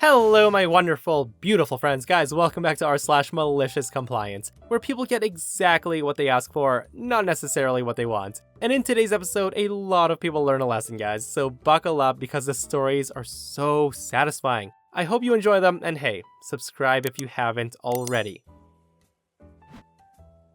Hello, my wonderful, beautiful friends. Guys, welcome back to r/MaliciousCompliance, where people get exactly what they ask for, not necessarily what they want. And in today's episode, a lot of people learn a lesson, guys, so buckle up because the stories are so satisfying. I hope you enjoy them, and hey, subscribe if you haven't already.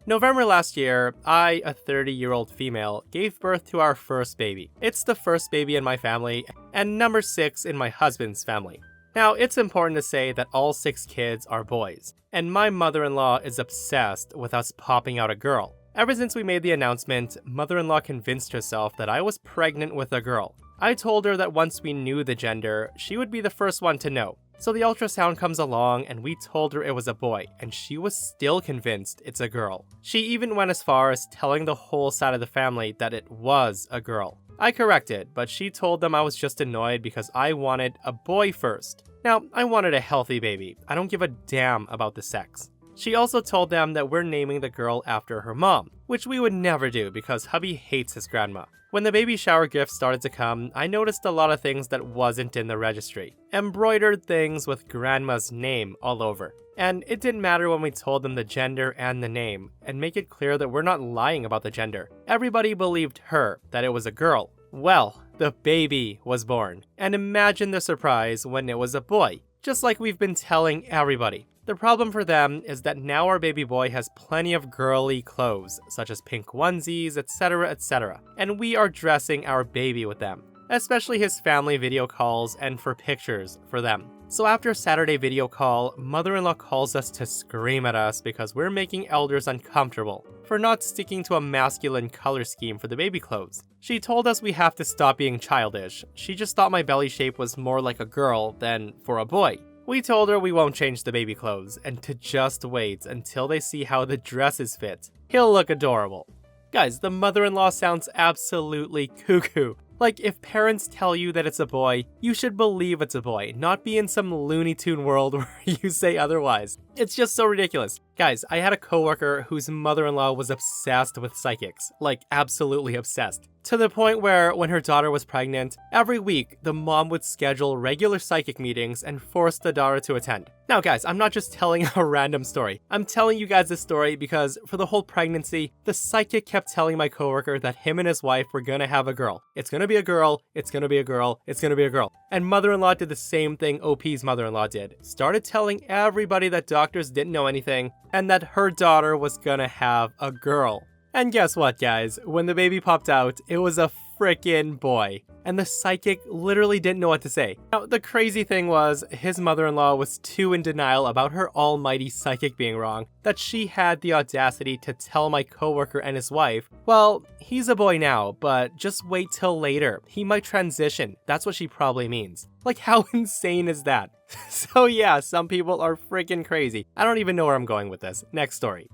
November last year, I, a 30-year-old female, gave birth to our first baby. It's the first baby in my family, and number 6 in my husband's family. Now, it's important to say that all 6 kids are boys, and my mother-in-law is obsessed with us popping out a girl. Ever since we made the announcement, mother-in-law convinced herself that I was pregnant with a girl. I told her that once we knew the gender, she would be the first one to know. So the ultrasound comes along and we told her it was a boy, and she was still convinced it's a girl. She even went as far as telling the whole side of the family that it was a girl. I corrected, but she told them I was just annoyed because I wanted a boy first. Now, I wanted a healthy baby. I don't give a damn about the sex. She also told them that we're naming the girl after her mom, which we would never do because hubby hates his grandma. When the baby shower gifts started to come, I noticed a lot of things that wasn't in the registry. Embroidered things with grandma's name all over. And it didn't matter when we told them the gender and the name, and make it clear that we're not lying about the gender. Everybody believed her, that it was a girl. Well, the baby was born. And imagine the surprise when it was a boy, just like we've been telling everybody. The problem for them is that now our baby boy has plenty of girly clothes, such as pink onesies, etc, etc, and we are dressing our baby with them, especially his family video calls and for pictures for them. So after Saturday video call, mother-in-law calls us to scream at us because we're making elders uncomfortable for not sticking to a masculine color scheme for the baby clothes. She told us we have to stop being childish. She just thought my belly shape was more like a girl than for a boy. We told her we won't change the baby clothes and to just wait until they see how the dresses fit. He'll look adorable. Guys, the mother-in-law sounds absolutely cuckoo. Like, if parents tell you that it's a boy, you should believe it's a boy, not be in some Looney Tune world where you say otherwise. It's just so ridiculous. Guys, I had a coworker whose mother-in-law was obsessed with psychics. Like, absolutely obsessed. To the point where, when her daughter was pregnant, every week, the mom would schedule regular psychic meetings and force the daughter to attend. Now guys, I'm not just telling a random story. I'm telling you guys this story because for the whole pregnancy, the psychic kept telling my coworker that him and his wife were gonna have a girl. It's gonna be a girl, it's gonna be a girl, it's gonna be a girl. And mother-in-law did the same thing OP's mother-in-law did. Started telling everybody that doctors didn't know anything and that her daughter was gonna have a girl. And guess what, guys? When the baby popped out, it was a frickin' boy. And the psychic literally didn't know what to say. Now, the crazy thing was, his mother-in-law was too in denial about her almighty psychic being wrong, that she had the audacity to tell my coworker and his wife, well, he's a boy now, but just wait till later. He might transition. That's what she probably means. Like, how insane is that? So yeah, some people are freaking crazy. I don't even know where I'm going with this. Next story.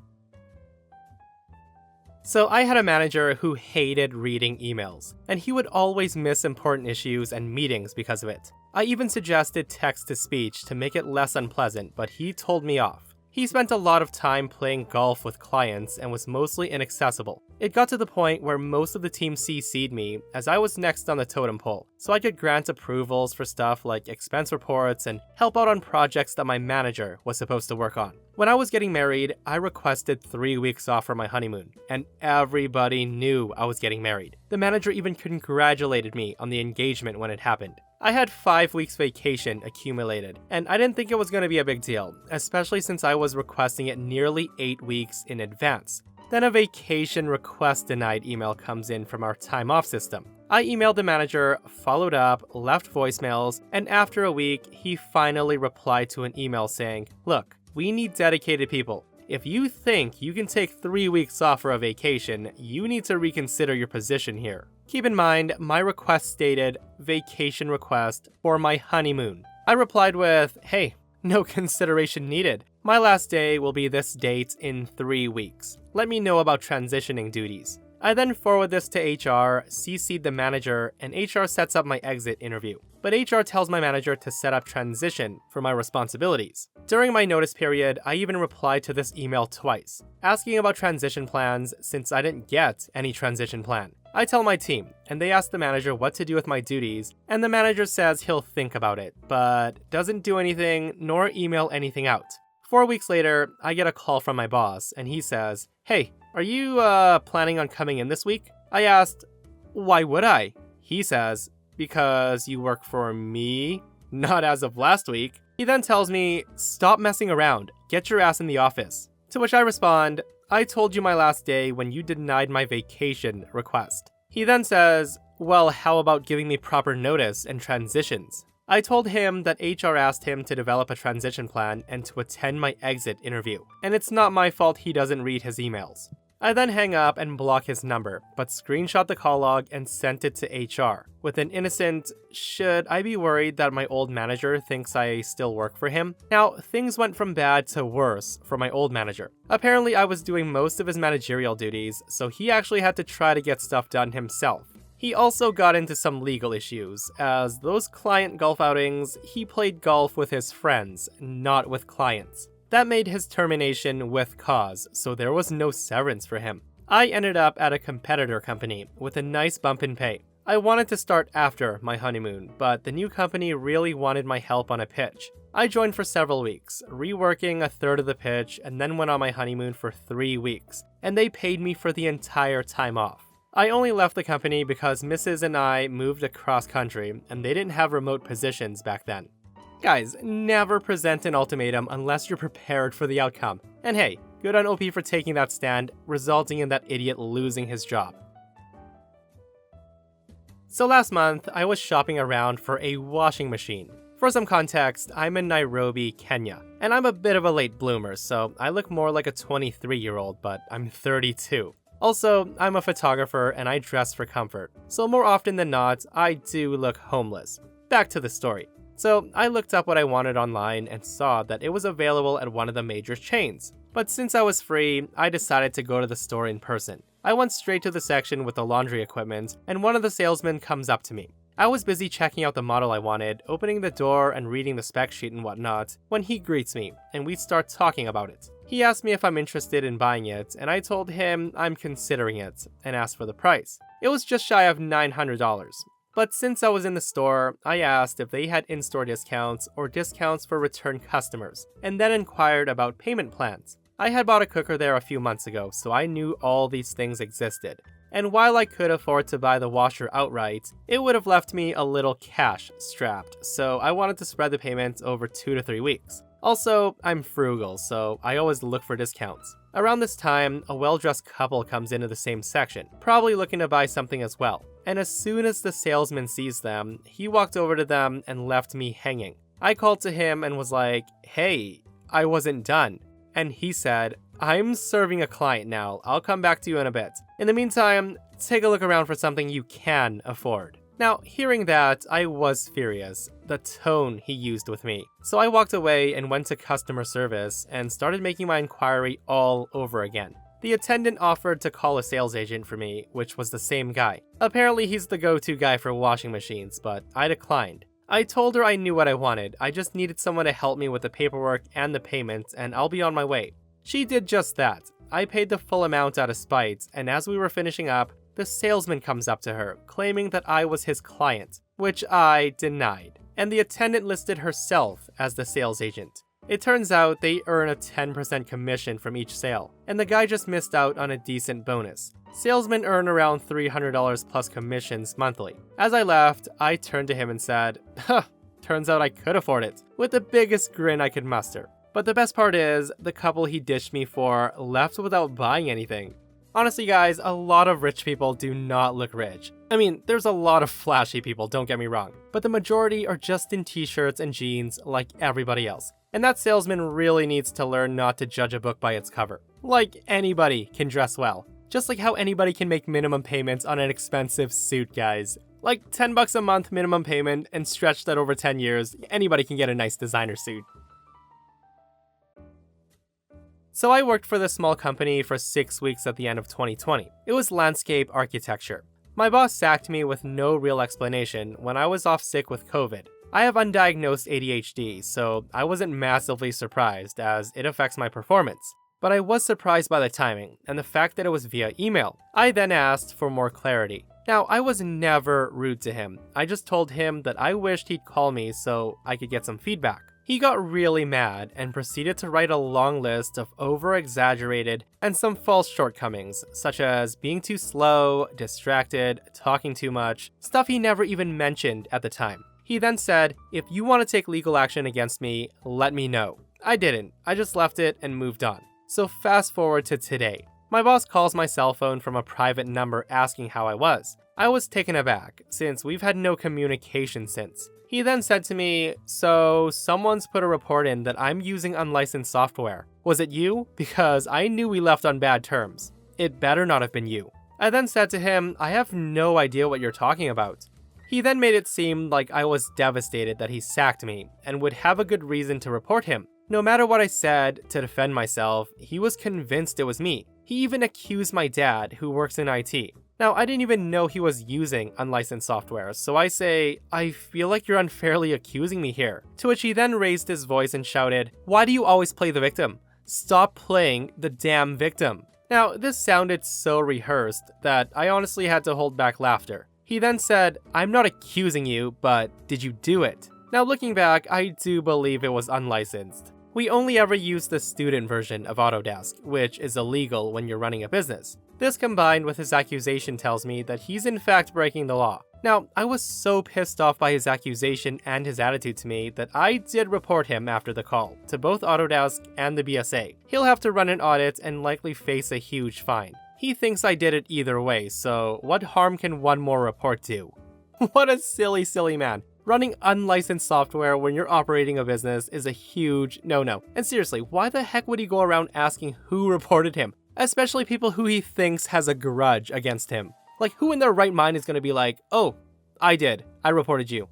So I had a manager who hated reading emails, and he would always miss important issues and meetings because of it. I even suggested text-to-speech to make it less unpleasant, but he told me off. He spent a lot of time playing golf with clients and was mostly inaccessible. It got to the point where most of the team CC'd me as I was next on the totem pole, so I could grant approvals for stuff like expense reports and help out on projects that my manager was supposed to work on. When I was getting married, I requested 3 weeks off for my honeymoon, and everybody knew I was getting married. The manager even congratulated me on the engagement when it happened. I had 5 weeks vacation accumulated, and I didn't think it was going to be a big deal, especially since I was requesting it nearly 8 weeks in advance. Then a vacation request denied email comes in from our time off system. I emailed the manager, followed up, left voicemails, and after a week, he finally replied to an email saying, "Look, we need dedicated people. If you think you can take 3 weeks off for a vacation, you need to reconsider your position here." Keep in mind, my request stated, vacation request for my honeymoon. I replied with, "Hey, no consideration needed. My last day will be this date in 3 weeks. Let me know about transitioning duties." I then forward this to HR, CC'd the manager, and HR sets up my exit interview. But HR tells my manager to set up transition for my responsibilities. During my notice period, I even replied to this email twice, asking about transition plans since I didn't get any transition plan. I tell my team, and they ask the manager what to do with my duties, and the manager says he'll think about it, but doesn't do anything nor email anything out. 4 weeks later, I get a call from my boss, and he says, "Hey, are you planning on coming in this week?" I asked, "Why would I?" He says, "Because you work for me? Not as of last week." He then tells me, "Stop messing around, get your ass in the office." To which I respond, "I told you my last day when you denied my vacation request." He then says, "Well, how about giving me proper notice and transitions?" I told him that HR asked him to develop a transition plan and to attend my exit interview, and it's not my fault he doesn't read his emails. I then hang up and block his number, but screenshot the call log and sent it to HR, with an innocent, "Should I be worried that my old manager thinks I still work for him?" Now, things went from bad to worse for my old manager. Apparently, I was doing most of his managerial duties, so he actually had to try to get stuff done himself. He also got into some legal issues, as those client golf outings, he played golf with his friends, not with clients. That made his termination with cause, so there was no severance for him. I ended up at a competitor company with a nice bump in pay. I wanted to start after my honeymoon, but the new company really wanted my help on a pitch. I joined for several weeks, reworking a third of the pitch, and then went on my honeymoon for 3 weeks, and they paid me for the entire time off. I only left the company because Mrs. and I moved across country, and they didn't have remote positions back then. Guys, never present an ultimatum unless you're prepared for the outcome. And hey, good on OP for taking that stand, resulting in that idiot losing his job. So last month, I was shopping around for a washing machine. For some context, I'm in Nairobi, Kenya, and I'm a bit of a late bloomer, so I look more like a 23-year-old, but I'm 32. Also, I'm a photographer and I dress for comfort, so more often than not, I do look homeless. Back to the story. So I looked up what I wanted online and saw that it was available at one of the major chains. But since I was free, I decided to go to the store in person. I went straight to the section with the laundry equipment, and one of the salesmen comes up to me. I was busy checking out the model I wanted, opening the door and reading the spec sheet and whatnot, when he greets me, and we start talking about it. He asked me if I'm interested in buying it, and I told him I'm considering it, and asked for the price. It was just shy of $900. But since I was in the store, I asked if they had in-store discounts or discounts for return customers, and then inquired about payment plans. I had bought a cooker there a few months ago, so I knew all these things existed. And while I could afford to buy the washer outright, it would have left me a little cash strapped, so I wanted to spread the payments over 2 to 3 weeks. Also, I'm frugal, so I always look for discounts. Around this time, a well-dressed couple comes into the same section, probably looking to buy something as well. And as soon as the salesman sees them, he walked over to them and left me hanging. I called to him and was like, "Hey, I wasn't done." And he said, "I'm serving a client now, I'll come back to you in a bit. In the meantime, take a look around for something you can afford." Now, hearing that, I was furious, the tone he used with me. So I walked away and went to customer service and started making my inquiry all over again. The attendant offered to call a sales agent for me, which was the same guy. Apparently he's the go-to guy for washing machines, but I declined. I told her I knew what I wanted, I just needed someone to help me with the paperwork and the payment, and I'll be on my way. She did just that. I paid the full amount out of spite, and as we were finishing up, the salesman comes up to her, claiming that I was his client, which I denied. And the attendant listed herself as the sales agent. It turns out they earn a 10% commission from each sale, and the guy just missed out on a decent bonus. Salesmen earn around $300 plus commissions monthly. As I left, I turned to him and said, "Huh, turns out I could afford it," with the biggest grin I could muster. But the best part is, the couple he ditched me for left without buying anything. Honestly guys, a lot of rich people do not look rich. I mean, there's a lot of flashy people, don't get me wrong, but the majority are just in t-shirts and jeans like everybody else. And that salesman really needs to learn not to judge a book by its cover. Like, anybody can dress well. Just like how anybody can make minimum payments on an expensive suit, guys. Like $10 a month minimum payment and stretch that over 10 years, anybody can get a nice designer suit. So I worked for this small company for 6 weeks at the end of 2020. It was landscape architecture. My boss sacked me with no real explanation when I was off sick with COVID. I have undiagnosed ADHD, so I wasn't massively surprised as it affects my performance. but I was surprised by the timing and the fact that it was via email. I then asked for more clarity. Now, I was never rude to him. I just told him that I wished he'd call me so I could get some feedback. He got really mad and proceeded to write a long list of over-exaggerated and some false shortcomings, such as being too slow, distracted, talking too much, stuff he never even mentioned at the time. He then said, "If you want to take legal action against me, let me know." I didn't. I just left it and moved on. So fast forward to today. My boss calls my cell phone from a private number asking how I was. I was taken aback, since we've had no communication since. He then said to me, "So someone's put a report in that I'm using unlicensed software. Was it you? Because I knew we left on bad terms. It better not have been you." I then said to him, "I have no idea what you're talking about." He then made it seem like I was devastated that he sacked me and would have a good reason to report him. No matter what I said to defend myself, he was convinced it was me. He even accused my dad, who works in IT. Now, I didn't even know he was using unlicensed software, so I say, "I feel like you're unfairly accusing me here." To which he then raised his voice and shouted, "Why do you always play the victim? Stop playing the damn victim." Now, this sounded so rehearsed that I honestly had to hold back laughter. He then said, "I'm not accusing you, but did you do it?" Now, looking back, I do believe it was unlicensed. We only ever used the student version of Autodesk, which is illegal when you're running a business. This combined with his accusation tells me that he's in fact breaking the law. Now, I was so pissed off by his accusation and his attitude to me that I did report him after the call to both Autodesk and the BSA. He'll have to run an audit and likely face a huge fine. He thinks I did it either way, so what harm can one more report do? What a silly, silly man. Running unlicensed software when you're operating a business is a huge no-no. And seriously, why the heck would he go around asking who reported him? Especially people who he thinks has a grudge against him. Like, who in their right mind is going to be like, "Oh, I did. I reported you."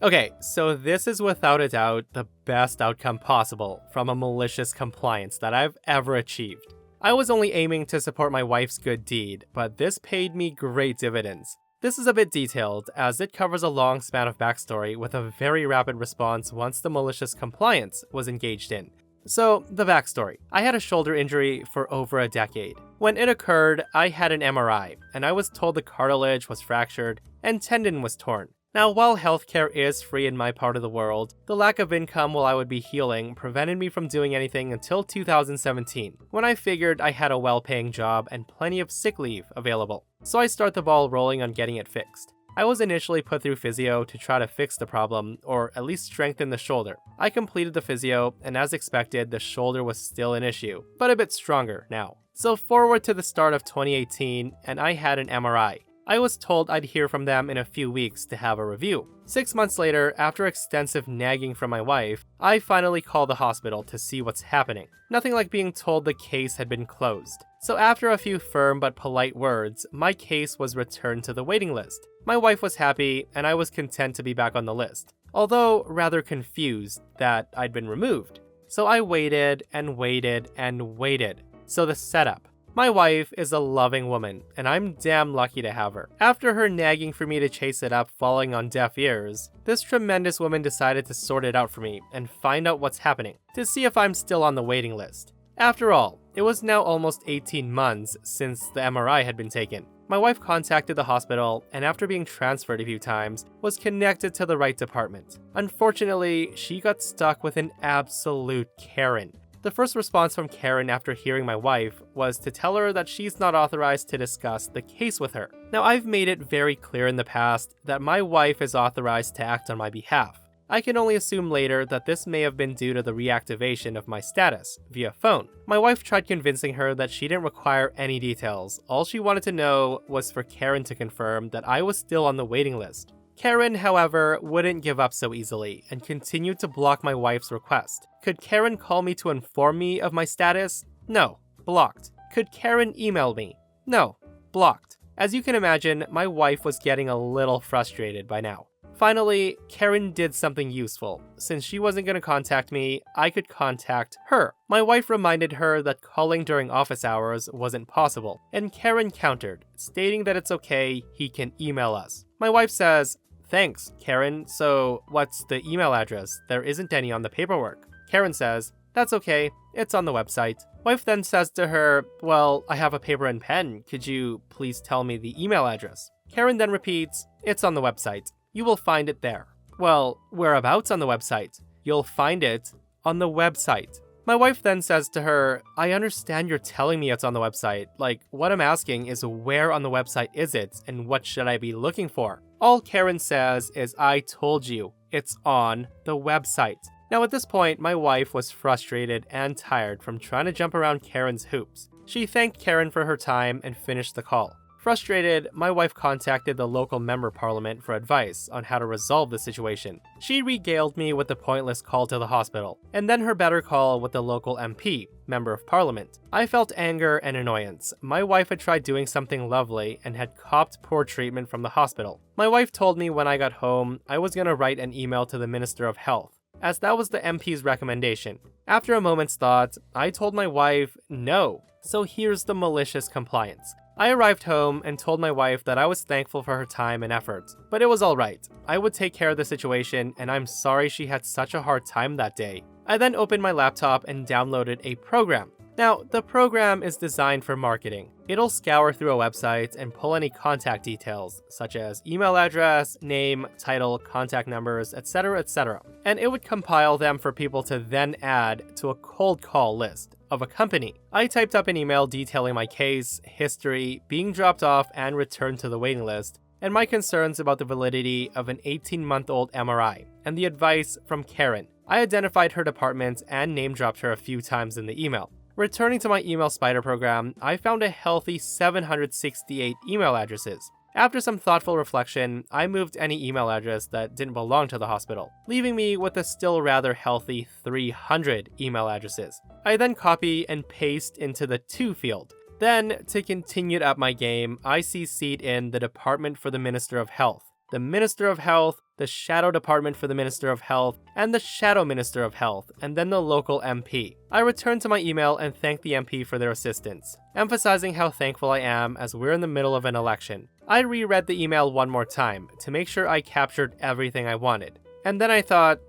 Okay, so this is without a doubt the best outcome possible from a malicious compliance that I've ever achieved. I was only aiming to support my wife's good deed, but this paid me great dividends. This is a bit detailed, as it covers a long span of backstory with a very rapid response once the malicious compliance was engaged in. So, the backstory. I had a shoulder injury for over a decade. When it occurred, I had an MRI, and I was told the cartilage was fractured and tendon was torn. Now, while healthcare is free in my part of the world, the lack of income while I would be healing prevented me from doing anything until 2017, when I figured I had a well-paying job and plenty of sick leave available. So I start the ball rolling on getting it fixed. I was initially put through physio to try to fix the problem, or at least strengthen the shoulder. I completed the physio, and as expected, the shoulder was still an issue, but a bit stronger now. So forward to the start of 2018, and I had an MRI. I was told I'd hear from them in a few weeks to have a review. 6 months later, after extensive nagging from my wife, I finally called the hospital to see what's happening. Nothing like being told the case had been closed. So after a few firm but polite words, my case was returned to the waiting list. My wife was happy, and I was content to be back on the list, although rather confused that I'd been removed. So I waited and waited and waited. So the setup. My wife is a loving woman, and I'm damn lucky to have her. After her nagging for me to chase it up falling on deaf ears, this tremendous woman decided to sort it out for me and find out what's happening, to see if I'm still on the waiting list. After all, it was now almost 18 months since the MRI had been taken. My wife contacted the hospital, and after being transferred a few times, was connected to the right department. Unfortunately, she got stuck with an absolute Karen. The first response from Karen after hearing my wife was to tell her that she's not authorized to discuss the case with her. Now, I've made it very clear in the past that my wife is authorized to act on my behalf. I can only assume later that this may have been due to the reactivation of my status via phone. My wife tried convincing her that she didn't require any details. All she wanted to know was for Karen to confirm that I was still on the waiting list. Karen, however, wouldn't give up so easily and continued to block my wife's request. Could Karen call me to inform me of my status? No, blocked. Could Karen email me? No, blocked. As you can imagine, my wife was getting a little frustrated by now. Finally, Karen did something useful. Since she wasn't going to contact me, I could contact her. My wife reminded her that calling during office hours wasn't possible, and Karen countered, stating that it's okay, he can email us. My wife says, "Thanks, Karen, so what's the email address? There isn't any on the paperwork." Karen says, That's okay, it's on the website. Wife then says to her, well, I have a paper and pen, could you please tell me the email address? Karen then repeats, it's on the website. You will find it there. Well, whereabouts on the website? You'll find it on the website. My wife then says to her, I understand you're telling me it's on the website. Like, what I'm asking is where on the website is it and what should I be looking for? All Karen says is, I told you, it's on the website. Now at this point, my wife was frustrated and tired from trying to jump around Karen's hoops. She thanked Karen for her time and finished the call. Frustrated, my wife contacted the local member parliament for advice on how to resolve the situation. She regaled me with the pointless call to the hospital, and then her better call with the local MP, member of parliament. I felt anger and annoyance. My wife had tried doing something lovely and had copped poor treatment from the hospital. My wife told me when I got home, I was going to write an email to the Minister of Health, as that was the MP's recommendation. After a moment's thought, I told my wife no. So here's the malicious compliance. I arrived home and told my wife that I was thankful for her time and effort, but it was alright. I would take care of the situation and I'm sorry she had such a hard time that day. I then opened my laptop and downloaded a program. Now, the program is designed for marketing. It'll scour through a website and pull any contact details, such as email address, name, title, contact numbers, etc., etc. And it would compile them for people to then add to a cold call list of a company. I typed up an email detailing my case, history, being dropped off and returned to the waiting list, and my concerns about the validity of an 18-month-old MRI, and the advice from Karen. I identified her department and name-dropped her a few times in the email. Returning to my email spider program, I found a healthy 768 email addresses. After some thoughtful reflection, I moved any email address that didn't belong to the hospital, leaving me with a still rather healthy 300 email addresses. I then copy and paste into the to field. Then, to continue up my game, I CC'd in the Department for the Minister of Health, the Minister of Health, the Shadow Department for the Minister of Health, and the Shadow Minister of Health, and then the local MP. I returned to my email and thanked the MP for their assistance, emphasizing how thankful I am as we're in the middle of an election. I reread the email one more time to make sure I captured everything I wanted. And then I thought,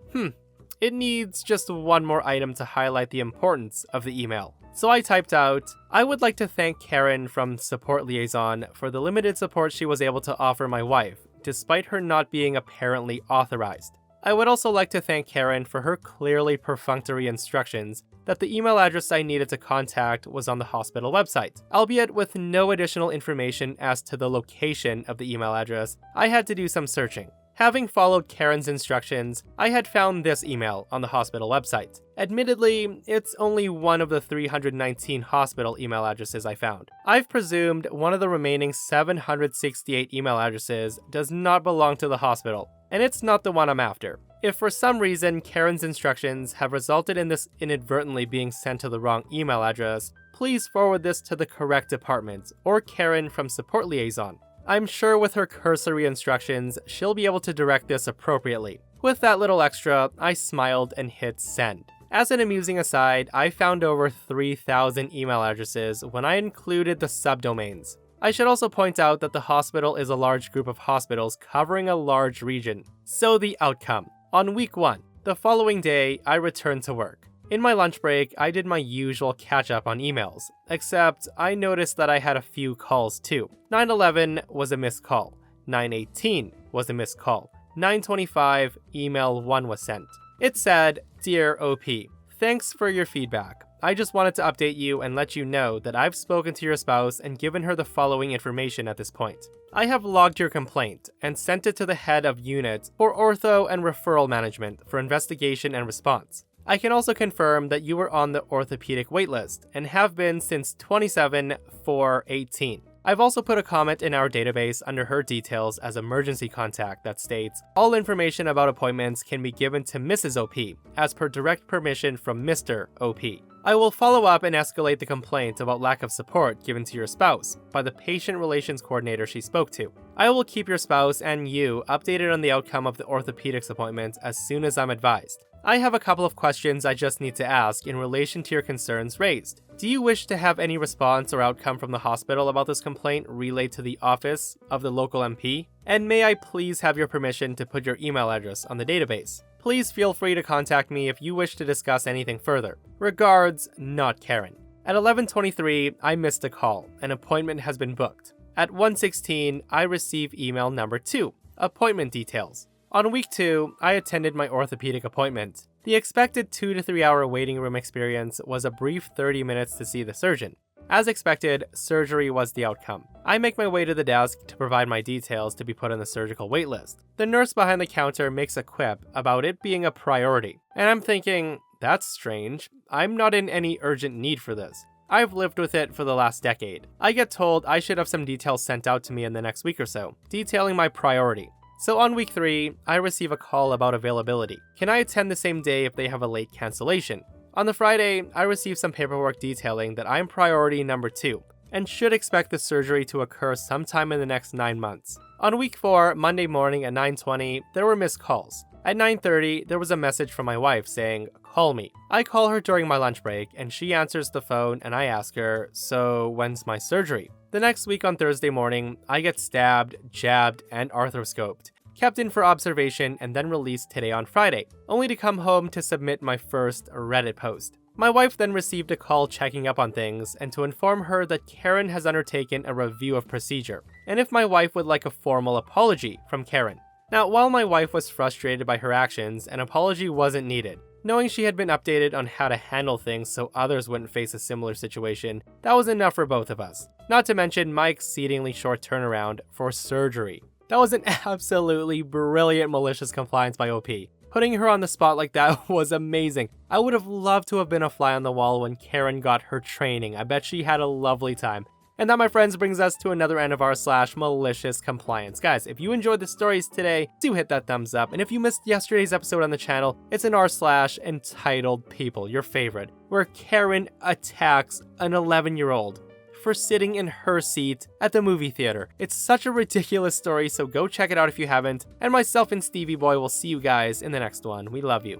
it needs just one more item to highlight the importance of the email. So I typed out, I would like to thank Karen from Support Liaison for the limited support she was able to offer my wife, despite her not being apparently authorized. I would also like to thank Karen for her clearly perfunctory instructions that the email address I needed to contact was on the hospital website. Albeit with no additional information as to the location of the email address, I had to do some searching. Having followed Karen's instructions, I had found this email on the hospital website. Admittedly, it's only one of the 319 hospital email addresses I found. I've presumed one of the remaining 768 email addresses does not belong to the hospital, and it's not the one I'm after. If for some reason Karen's instructions have resulted in this inadvertently being sent to the wrong email address, please forward this to the correct department or Karen from Support Liaison. I'm sure with her cursory instructions, she'll be able to direct this appropriately. With that little extra, I smiled and hit send. As an amusing aside, I found over 3,000 email addresses when I included the subdomains. I should also point out that the hospital is a large group of hospitals covering a large region. So the outcome. On week 1, the following day, I returned to work. In my lunch break, I did my usual catch-up on emails, except I noticed that I had a few calls too. 9:11 was a missed call, 9:18 was a missed call, 9:25 email 1 was sent. It said, Dear OP, thanks for your feedback. I just wanted to update you and let you know that I've spoken to your spouse and given her the following information at this point. I have logged your complaint and sent it to the head of unit for ortho and referral management for investigation and response. I can also confirm that you were on the orthopedic waitlist and have been since 27/4/18. I've also put a comment in our database under her details as emergency contact that states, all information about appointments can be given to Mrs. OP, as per direct permission from Mr. OP. I will follow up and escalate the complaint about lack of support given to your spouse by the patient relations coordinator she spoke to. I will keep your spouse and you updated on the outcome of the orthopedics appointment as soon as I'm advised. I have a couple of questions I just need to ask in relation to your concerns raised. Do you wish to have any response or outcome from the hospital about this complaint relayed to the office of the local MP? And may I please have your permission to put your email address on the database? Please feel free to contact me if you wish to discuss anything further. Regards, not Karen. At 11:23, I missed a call. An appointment has been booked. At 1:16, I receive email number 2, appointment details. On week 2, I attended my orthopedic appointment. The expected 2 to 3 hour waiting room experience was a brief 30 minutes to see the surgeon. As expected, surgery was the outcome. I make my way to the desk to provide my details to be put on the surgical waitlist. The nurse behind the counter makes a quip about it being a priority, and I'm thinking, that's strange. I'm not in any urgent need for this. I've lived with it for the last decade. I get told I should have some details sent out to me in the next week or so, detailing my priority. So on week 3, I receive a call about availability. Can I attend the same day if they have a late cancellation? On the Friday, I receive some paperwork detailing that I'm priority number 2, and should expect the surgery to occur sometime in the next 9 months. On week 4, Monday morning at 9:20, there were missed calls. At 9:30, there was a message from my wife saying, "Call me." I call her during my lunch break, and she answers the phone, and I ask her, "So when's my surgery?" The next week on Thursday morning, I get stabbed, jabbed, and arthroscoped, kept in for observation, and then released today on Friday, only to come home to submit my first Reddit post. My wife then received a call checking up on things and to inform her that Karen has undertaken a review of procedure, and if my wife would like a formal apology from Karen. Now, while my wife was frustrated by her actions, an apology wasn't needed. Knowing she had been updated on how to handle things so others wouldn't face a similar situation, that was enough for both of us. Not to mention my exceedingly short turnaround for surgery. That was an absolutely brilliant malicious compliance by OP. Putting her on the spot like that was amazing. I would have loved to have been a fly on the wall when Karen got her training. I bet she had a lovely time. And that, my friends, brings us to another end of r/malicious compliance. Guys, if you enjoyed the stories today, do hit that thumbs up. And if you missed yesterday's episode on the channel, it's an r/entitled people, your favorite, where Karen attacks an 11-year-old for sitting in her seat at the movie theater. It's such a ridiculous story, so go check it out if you haven't. And myself and Stevie Boy will see you guys in the next one. We love you.